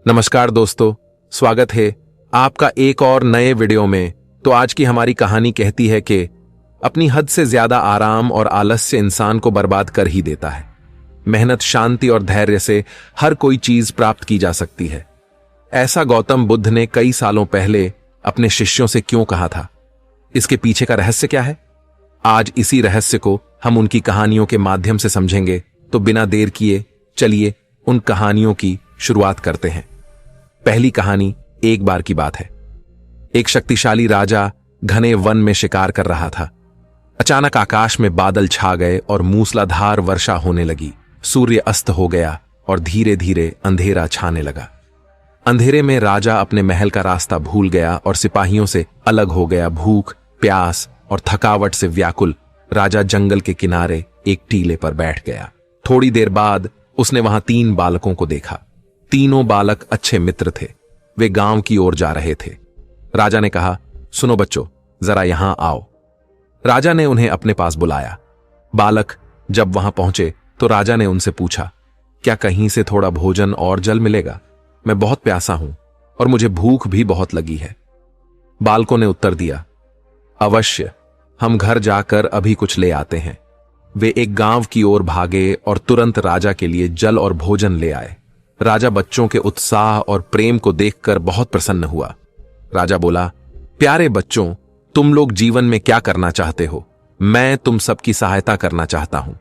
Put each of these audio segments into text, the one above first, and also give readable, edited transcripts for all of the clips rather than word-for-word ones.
नमस्कार दोस्तों, स्वागत है आपका एक और नए वीडियो में। तो आज की हमारी कहानी कहती है कि अपनी हद से ज्यादा आराम और आलस्य इंसान को बर्बाद कर ही देता है। मेहनत, शांति और धैर्य से हर कोई चीज प्राप्त की जा सकती है। ऐसा गौतम बुद्ध ने कई सालों पहले अपने शिष्यों से क्यों कहा था? इसके पीछे का रहस्य क्या है? आज इसी रहस्य को हम उनकी कहानियों के माध्यम से समझेंगे। तो बिना देर किए चलिए उन कहानियों की शुरुआत करते हैं। पहली कहानी एक बार की बात है। एक शक्तिशाली राजा घने वन में शिकार कर रहा था। अचानक आकाश में बादल छा गए और मूसलाधार वर्षा होने लगी। सूर्य अस्त हो गया और धीरे धीरे अंधेरा छाने लगा। अंधेरे में राजा अपने महल का रास्ता भूल गया और सिपाहियों से अलग हो गया। भूख, प्यास और थकावट से व्याकुल राजा जंगल के किनारे एक टीले पर बैठ गया। थोड़ी देर बाद उसने वहां 3 बालकों को देखा। तीनों बालक अच्छे मित्र थे। वे गांव की ओर जा रहे थे। राजा ने कहा, सुनो बच्चों, जरा यहां आओ। राजा ने उन्हें अपने पास बुलाया। बालक जब वहां पहुंचे तो राजा ने उनसे पूछा, क्या कहीं से थोड़ा भोजन और जल मिलेगा? मैं बहुत प्यासा हूं और मुझे भूख भी बहुत लगी है। बालकों ने उत्तर दिया, अवश्य, हम घर जाकर अभी कुछ ले आते हैं। वे एक गांव की ओर भागे और तुरंत राजा के लिए जल और भोजन ले आए। राजा बच्चों के उत्साह और प्रेम को देखकर बहुत प्रसन्न हुआ। राजा बोला, प्यारे बच्चों, तुम लोग जीवन में क्या करना चाहते हो? मैं तुम सबकी सहायता करना चाहता हूं।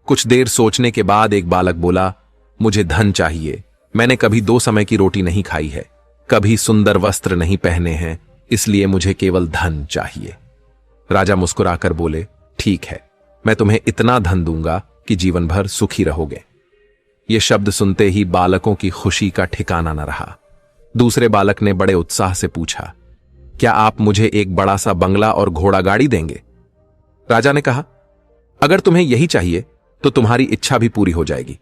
कुछ देर सोचने के बाद एक बालक बोला, मुझे धन चाहिए। मैंने कभी 2 समय की रोटी नहीं खाई है, कभी सुंदर वस्त्र नहीं पहने हैं, इसलिए मुझे केवल धन चाहिए। राजा मुस्कुराकर बोले, ठीक है, मैं तुम्हें इतना धन दूंगा कि जीवन भर सुखी रहोगे। ये शब्द सुनते ही बालकों की खुशी का ठिकाना न रहा। दूसरे बालक ने बड़े उत्साह से पूछा, क्या आप मुझे एक बड़ा सा बंगला और घोड़ा गाड़ी देंगे? राजा ने कहा, अगर तुम्हें यही चाहिए तो तुम्हारी इच्छा भी पूरी हो जाएगी।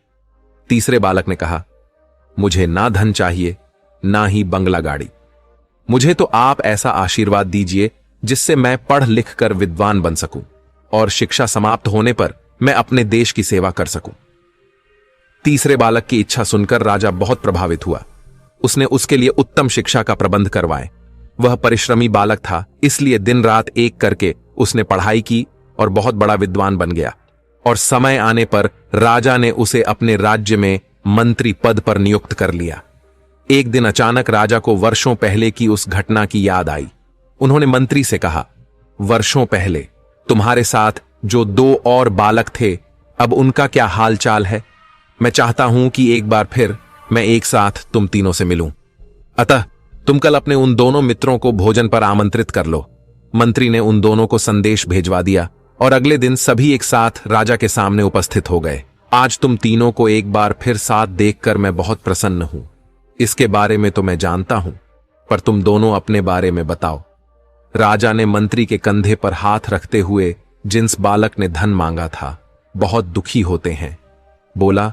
तीसरे बालक ने कहा, मुझे ना धन चाहिए ना ही बंगला गाड़ी। मुझे तो आप ऐसा आशीर्वाद दीजिए जिससे मैं पढ़ लिख कर विद्वान बन सकूं और शिक्षा समाप्त होने पर मैं अपने देश की सेवा कर सकूं। तीसरे बालक की इच्छा सुनकर राजा बहुत प्रभावित हुआ। उसने उसके लिए उत्तम शिक्षा का प्रबंध करवाए। वह परिश्रमी बालक था, इसलिए दिन रात एक करके उसने पढ़ाई की और बहुत बड़ा विद्वान बन गया। और समय आने पर राजा ने उसे अपने राज्य में मंत्री पद पर नियुक्त कर लिया। एक दिन अचानक राजा को वर्षों पहले की उस घटना की याद आई। उन्होंने मंत्री से कहा, वर्षों पहले तुम्हारे साथ जो 2 और बालक थे, अब उनका क्या हाल चाल है? मैं चाहता हूं कि एक बार फिर मैं एक साथ तुम तीनों से मिलूं। अतः तुम कल अपने उन दोनों मित्रों को भोजन पर आमंत्रित कर लो। मंत्री ने उन दोनों को संदेश भेजवा दिया और अगले दिन सभी एक साथ राजा के सामने उपस्थित हो गए। आज तुम तीनों को एक बार फिर साथ देखकर मैं बहुत प्रसन्न हूं। इसके बारे में तो मैं जानता हूं, पर तुम दोनों अपने बारे में बताओ। राजा ने मंत्री के कंधे पर हाथ रखते हुए जिस बालक ने धन मांगा था बहुत दुखी होते हैं बोला,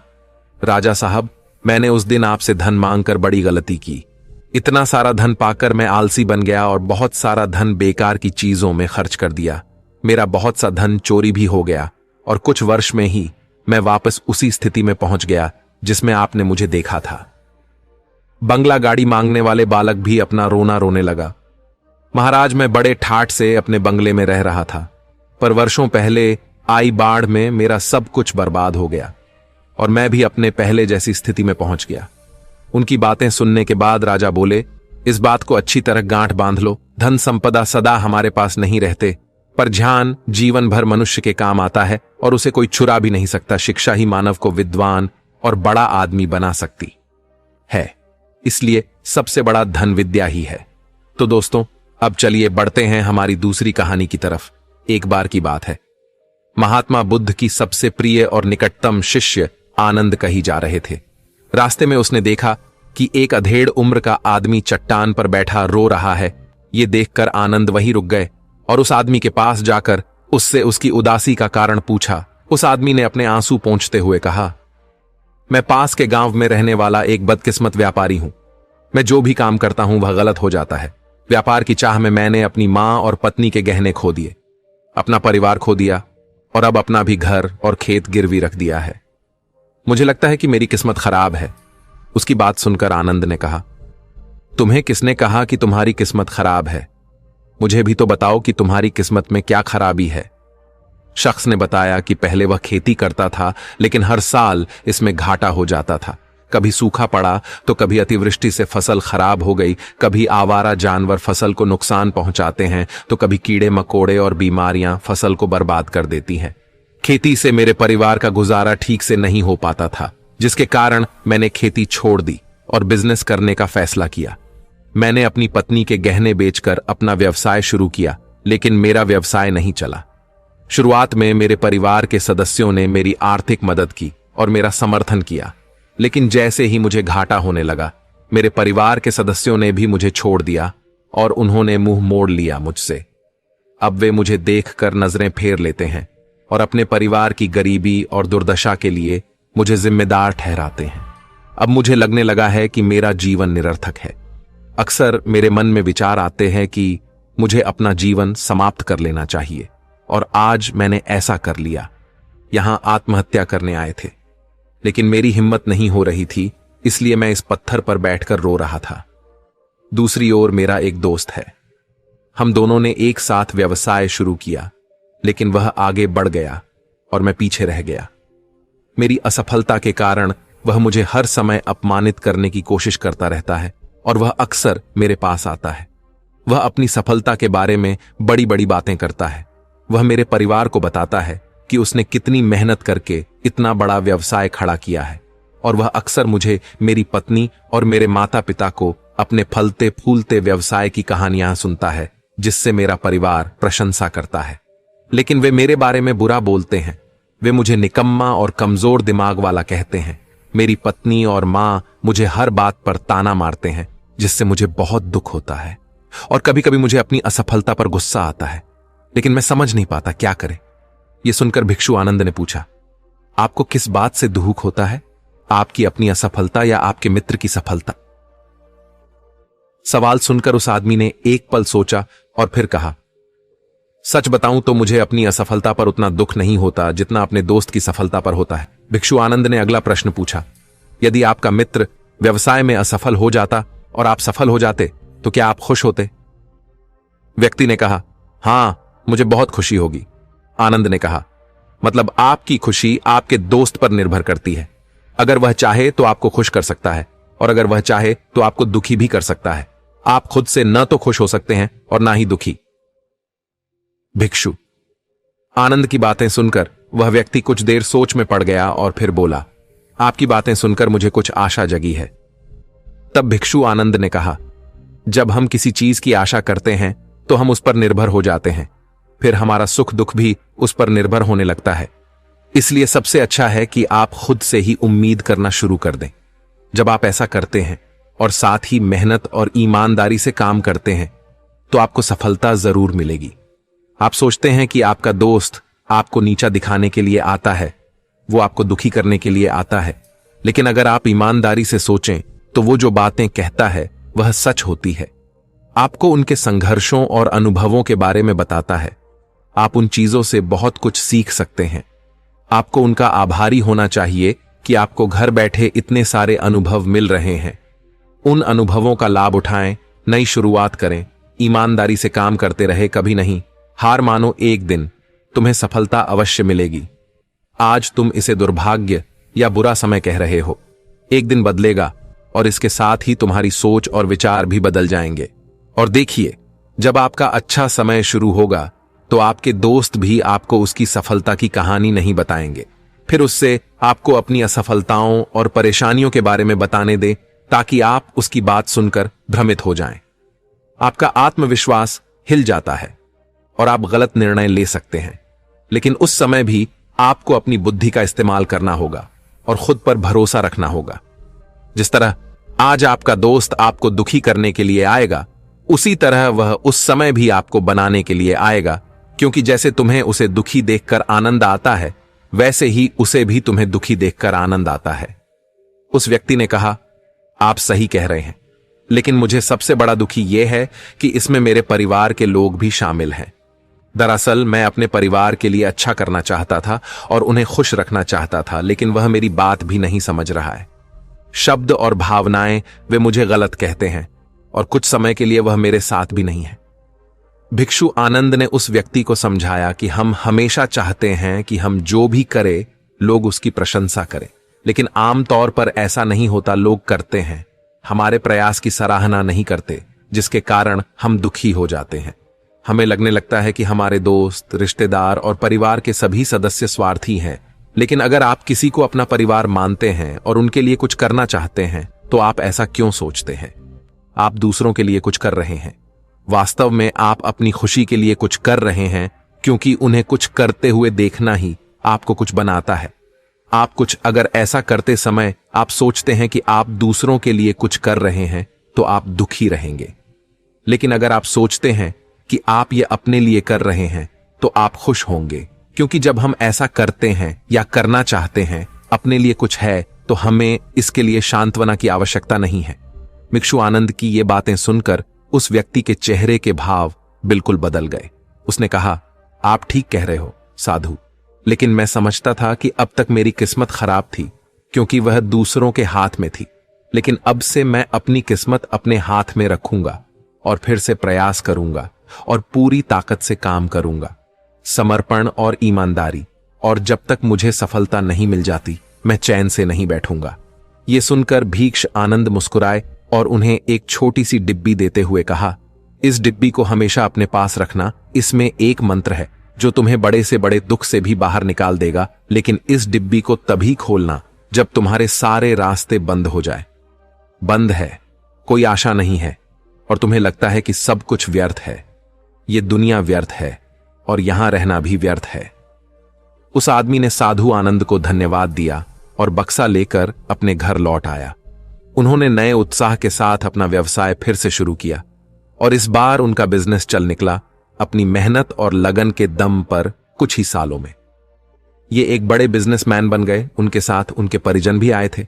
राजा साहब, मैंने उस दिन आपसे धन मांगकर बड़ी गलती की। इतना सारा धन पाकर मैं आलसी बन गया और बहुत सारा धन बेकार की चीजों में खर्च कर दिया। मेरा बहुत सा धन चोरी भी हो गया और कुछ वर्ष में ही मैं वापस उसी स्थिति में पहुंच गया जिसमें आपने मुझे देखा था। बंगला गाड़ी मांगने वाले बालक भी अपना रोना रोने लगा। महाराज, मैं बड़े ठाठ से अपने बंगले में रह रहा था, पर वर्षों पहले आई बाढ़ में मेरा सब कुछ बर्बाद हो गया और मैं भी अपने पहले जैसी स्थिति में पहुंच गया। उनकी बातें सुनने के बाद राजा बोले, इस बात को अच्छी तरह गांठ बांध लो। धन संपदा सदा हमारे पास नहीं रहते, पर ज्ञान जीवन भर मनुष्य के काम आता है और उसे कोई चुरा भी नहीं सकता। शिक्षा ही मानव को विद्वान और बड़ा आदमी बना सकती है, इसलिए सबसे बड़ा धन विद्या ही है। तो दोस्तों, अब चलिए बढ़ते हैं हमारी दूसरी कहानी की तरफ। एक बार की बात है, महात्मा बुद्ध की सबसे प्रिय और निकटतम शिष्य आनंद कहीं जा रहे थे। रास्ते में उसने देखा कि एक अधेड़ उम्र का आदमी चट्टान पर बैठा रो रहा है। ये देखकर आनंद वहीं रुक गए और उस आदमी के पास जाकर उससे उसकी उदासी का कारण पूछा। उस आदमी ने अपने आंसू पोंछते हुए कहा, मैं पास के गांव में रहने वाला एक बदकिस्मत व्यापारी हूं। मैं जो भी काम करता हूं वह गलत हो जाता है। व्यापार की चाह में मैंने अपनी मां और पत्नी के गहने खो दिए, अपना परिवार खो दिया और अब अपना भी घर और खेत गिरवी रख दिया है। मुझे लगता है कि मेरी किस्मत खराब है। उसकी बात सुनकर आनंद ने कहा, तुम्हें किसने कहा कि तुम्हारी किस्मत खराब है? मुझे भी तो बताओ कि तुम्हारी किस्मत में क्या खराबी है। शख्स ने बताया कि पहले वह खेती करता था, लेकिन हर साल इसमें घाटा हो जाता था। कभी सूखा पड़ा तो कभी अतिवृष्टि से फसल खराब हो गई, कभी आवारा जानवर फसल को नुकसान पहुंचाते हैं, तो कभी कीड़े मकोड़े और बीमारियां फसल को बर्बाद कर देती हैं। खेती से मेरे परिवार का गुजारा ठीक से नहीं हो पाता था, जिसके कारण मैंने खेती छोड़ दी और बिजनेस करने का फैसला किया। मैंने अपनी पत्नी के गहने बेचकर अपना व्यवसाय शुरू किया, लेकिन मेरा व्यवसाय नहीं चला। शुरुआत में मेरे परिवार के सदस्यों ने मेरी आर्थिक मदद की और मेरा समर्थन किया, लेकिन जैसे ही मुझे घाटा होने लगा, मेरे परिवार के सदस्यों ने भी मुझे छोड़ दिया और उन्होंने मुंह मोड़ लिया मुझसे। अब वे मुझे देखकर नजरें फेर लेते हैं और अपने परिवार की गरीबी और दुर्दशा के लिए मुझे जिम्मेदार ठहराते हैं। अब मुझे लगने लगा है कि मेरा जीवन निरर्थक है। अक्सर मेरे मन में विचार आते हैं कि मुझे अपना जीवन समाप्त कर लेना चाहिए, और आज मैंने ऐसा कर लिया। यहां आत्महत्या करने आए थे, लेकिन मेरी हिम्मत नहीं हो रही थी, इसलिए मैं इस पत्थर पर बैठकर रो रहा था। दूसरी ओर मेरा एक दोस्त है। हम दोनों ने एक साथ व्यवसाय शुरू किया, लेकिन वह आगे बढ़ गया और मैं पीछे रह गया। मेरी असफलता के कारण वह मुझे हर समय अपमानित करने की कोशिश करता रहता है और वह अक्सर मेरे पास आता है। वह अपनी सफलता के बारे में बड़ी बड़ी बातें करता है। वह मेरे परिवार को बताता है कि उसने कितनी मेहनत करके इतना बड़ा व्यवसाय खड़ा किया है, और वह अक्सर मुझे, मेरी पत्नी और मेरे माता पिता को अपने फलते फूलते व्यवसाय की कहानियां सुनता है, जिससे मेरा परिवार प्रशंसा करता है। लेकिन वे मेरे बारे में बुरा बोलते हैं। वे मुझे निकम्मा और कमजोर दिमाग वाला कहते हैं। मेरी पत्नी और मां मुझे हर बात पर ताना मारते हैं, जिससे मुझे बहुत दुख होता है, और कभी कभी मुझे अपनी असफलता पर गुस्सा आता है, लेकिन मैं समझ नहीं पाता क्या करें। यह सुनकर भिक्षु आनंद ने पूछा, आपको किस बात से दुख होता है? आपकी अपनी असफलता या आपके मित्र की सफलता? सवाल सुनकर उस आदमी ने एक पल सोचा और फिर कहा, सच बताऊं तो मुझे अपनी असफलता पर उतना दुख नहीं होता जितना अपने दोस्त की सफलता पर होता है। भिक्षु आनंद ने अगला प्रश्न पूछा, यदि आपका मित्र व्यवसाय में असफल हो जाता और आप सफल हो जाते, तो क्या आप खुश होते? व्यक्ति ने कहा, हां, मुझे बहुत खुशी होगी। आनंद ने कहा, मतलब आपकी खुशी आपके दोस्त पर निर्भर करती है। अगर वह चाहे तो आपको खुश कर सकता है, और अगर वह चाहे तो आपको दुखी भी कर सकता है। आप खुद से न तो खुश हो सकते हैं और ना ही दुखी। भिक्षु। आनंद की बातें सुनकर वह व्यक्ति कुछ देर सोच में पड़ गया और फिर बोला, आपकी बातें सुनकर मुझे कुछ आशा जगी है। तब भिक्षु आनंद ने कहा, जब हम किसी चीज की आशा करते हैं तो हम उस पर निर्भर हो जाते हैं, फिर हमारा सुख दुख भी उस पर निर्भर होने लगता है। इसलिए सबसे अच्छा है कि आप खुद से ही उम्मीद करना शुरू कर दें। जब आप ऐसा करते हैं और साथ ही मेहनत और ईमानदारी से काम करते हैं, तो आपको सफलता जरूर मिलेगी। आप सोचते हैं कि आपका दोस्त आपको नीचा दिखाने के लिए आता है, वो आपको दुखी करने के लिए आता है, लेकिन अगर आप ईमानदारी से सोचें तो वो जो बातें कहता है वह सच होती है। आपको उनके संघर्षों और अनुभवों के बारे में बताता है। आप उन चीजों से बहुत कुछ सीख सकते हैं। आपको उनका आभारी होना चाहिए कि आपको घर बैठे इतने सारे अनुभव मिल रहे हैं। उन अनुभवों का लाभ उठाएं, नई शुरुआत करें, ईमानदारी से काम करते रहे, कभी नहीं हार मानो। एक दिन तुम्हें सफलता अवश्य मिलेगी। आज तुम इसे दुर्भाग्य या बुरा समय कह रहे हो, एक दिन बदलेगा और इसके साथ ही तुम्हारी सोच और विचार भी बदल जाएंगे। और देखिए, जब आपका अच्छा समय शुरू होगा तो आपके दोस्त भी आपको उसकी सफलता की कहानी नहीं बताएंगे। फिर उससे आपको अपनी असफलताओं और परेशानियों के बारे में बताने दें, ताकि आप उसकी बात सुनकर भ्रमित हो जाएं। आपका आत्मविश्वास हिल जाता है और आप गलत निर्णय ले सकते हैं, लेकिन उस समय भी आपको अपनी बुद्धि का इस्तेमाल करना होगा और खुद पर भरोसा रखना होगा। जिस तरह आज आपका दोस्त आपको दुखी करने के लिए आएगा, उसी तरह वह उस समय भी आपको बनाने के लिए आएगा, क्योंकि जैसे तुम्हें उसे दुखी देखकर आनंद आता है, वैसे ही उसे भी तुम्हें दुखी देखकर आनंद आता है। उस व्यक्ति ने कहा, आप सही कह रहे हैं, लेकिन मुझे सबसे बड़ा दुखी यह है कि इसमें मेरे परिवार के लोग भी शामिल हैं। दरअसल मैं अपने परिवार के लिए अच्छा करना चाहता था और उन्हें खुश रखना चाहता था, लेकिन वह मेरी बात भी नहीं समझ रहा है। शब्द और भावनाएं वे मुझे गलत कहते हैं और कुछ समय के लिए वह मेरे साथ भी नहीं है। भिक्षु आनंद ने उस व्यक्ति को समझाया कि हम हमेशा चाहते हैं कि हम जो भी करें लोग उसकी प्रशंसा करें, लेकिन आमतौर पर ऐसा नहीं होता। लोग करते हैं, हमारे प्रयास की सराहना नहीं करते, जिसके कारण हम दुखी हो जाते हैं। हमें लगने लगता है कि हमारे दोस्त, रिश्तेदार और परिवार के सभी सदस्य स्वार्थी हैं। लेकिन अगर आप किसी को अपना परिवार मानते हैं और उनके लिए कुछ करना चाहते हैं तो आप ऐसा क्यों सोचते हैं? आप दूसरों के लिए कुछ कर रहे हैं। वास्तव में आप अपनी खुशी के लिए कुछ कर रहे हैं, क्योंकि उन्हें कुछ करते हुए देखना ही आपको कुछ बनाता है। आप कुछ अगर ऐसा करते समय आप सोचते हैं कि आप दूसरों के लिए कुछ कर रहे हैं तो आप दुखी रहेंगे। लेकिन अगर आप सोचते हैं कि आप ये अपने लिए कर रहे हैं तो आप खुश होंगे, क्योंकि जब हम ऐसा करते हैं या करना चाहते हैं अपने लिए कुछ है तो हमें इसके लिए सांत्वना की आवश्यकता नहीं है। भिक्षु आनंद की ये बातें सुनकर उस व्यक्ति के चेहरे के भाव बिल्कुल बदल गए। उसने कहा, आप ठीक कह रहे हो साधु, लेकिन मैं समझता था कि अब तक मेरी किस्मत खराब थी क्योंकि वह दूसरों के हाथ में थी। लेकिन अब से मैं अपनी किस्मत अपने हाथ में रखूंगा और फिर से प्रयास करूंगा और पूरी ताकत से काम करूंगा, समर्पण और ईमानदारी। और जब तक मुझे सफलता नहीं मिल जाती मैं चैन से नहीं बैठूंगा। ये सुनकर भिक्षु आनंद मुस्कुराए और उन्हें एक छोटी सी डिब्बी देते हुए कहा, इस डिब्बी को हमेशा अपने पास रखना। इसमें एक मंत्र है जो तुम्हें बड़े से बड़े दुख से भी बाहर निकाल देगा, लेकिन इस डिब्बी को तभी खोलना जब तुम्हारे सारे रास्ते बंद हो जाए। बंद है, कोई आशा नहीं है और तुम्हें लगता है कि सब कुछ व्यर्थ है। ये दुनिया व्यर्थ है और यहां रहना भी व्यर्थ है। उस आदमी ने साधु आनंद को धन्यवाद दिया और बक्सा लेकर अपने घर लौट आया। उन्होंने नए उत्साह के साथ अपना व्यवसाय फिर से शुरू किया और इस बार उनका बिजनेस चल निकला, अपनी मेहनत और लगन के दम पर कुछ ही सालों में। ये एक बड़े बिजनेसमैन बन गए। उनके साथ उनके परिजन भी आए थे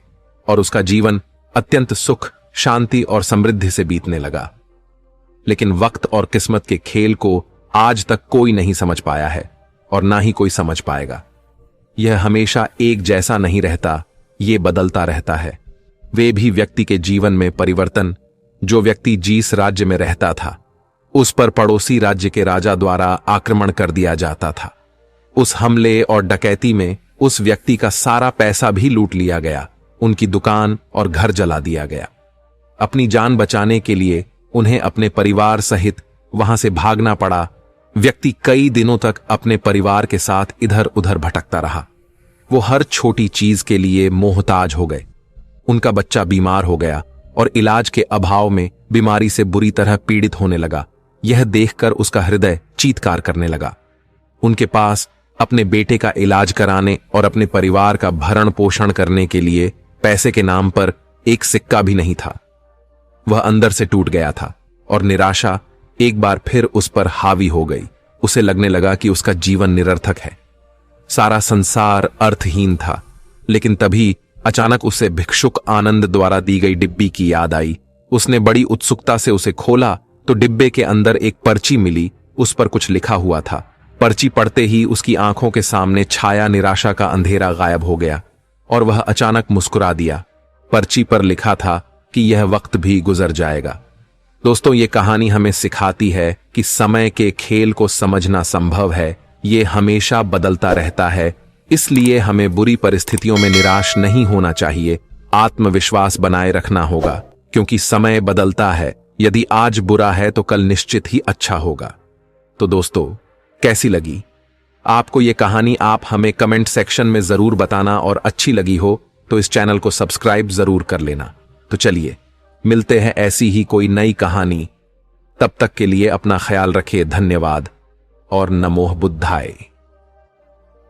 और उसका जीवन अत्यंत सुख, शांति और समृद्धि से बीतने लगा। लेकिन वक्त और किस्मत के खेल को आज तक कोई नहीं समझ पाया है और ना ही कोई समझ पाएगा। यह हमेशा एक जैसा नहीं रहता, ये बदलता रहता है। वे भी व्यक्ति के जीवन में परिवर्तन। जो व्यक्ति जिस राज्य में रहता था उस पर पड़ोसी राज्य के राजा द्वारा आक्रमण कर दिया जाता था। उस हमले और डकैती में उस व्यक्ति का सारा पैसा भी लूट लिया गया, उनकी दुकान और घर जला दिया गया। अपनी जान बचाने के लिए उन्हें अपने परिवार सहित वहां से भागना पड़ा। व्यक्ति कई दिनों तक अपने परिवार के साथ इधर उधर भटकता रहा। वो हर छोटी चीज के लिए मोहताज हो गए। उनका बच्चा बीमार हो गया और इलाज के अभाव में बीमारी से बुरी तरह पीड़ित होने लगा। यह देखकर उसका हृदय चीत्कार करने लगा। उनके पास अपने बेटे का इलाज कराने और अपने परिवार का भरण पोषण करने के लिए पैसे के नाम पर एक सिक्का भी नहीं था। वह अंदर से टूट गया था और निराशा एक बार फिर उस पर हावी हो गई। उसे लगने लगा कि उसका जीवन निरर्थक है, सारा संसार अर्थहीन था। लेकिन तभी अचानक उसे भिक्षुक आनंद द्वारा दी गई डिब्बी की याद आई। उसने बड़ी उत्सुकता से उसे खोला तो डिब्बे के अंदर एक पर्ची मिली। उस पर कुछ लिखा हुआ था। पर्ची पढ़ते ही उसकी आंखों के सामने छाया निराशा का अंधेरा गायब हो गया और वह अचानक मुस्कुरा दिया। पर्ची पर लिखा था कि यह वक्त भी गुजर जाएगा। दोस्तों, ये कहानी हमें सिखाती है कि समय के खेल को समझना संभव है। ये हमेशा बदलता रहता है, इसलिए हमें बुरी परिस्थितियों में निराश नहीं होना चाहिए। आत्मविश्वास बनाए रखना होगा, क्योंकि समय बदलता है। यदि आज बुरा है तो कल निश्चित ही अच्छा होगा। तो दोस्तों, कैसी लगी आपको ये कहानी? आप हमें कमेंट सेक्शन में जरूर बताना और अच्छी लगी हो तो इस चैनल को सब्सक्राइब जरूर कर लेना। तो चलिए मिलते हैं ऐसी ही कोई नई कहानी। तब तक के लिए अपना ख्याल रखिए। धन्यवाद और नमो बुद्धाय।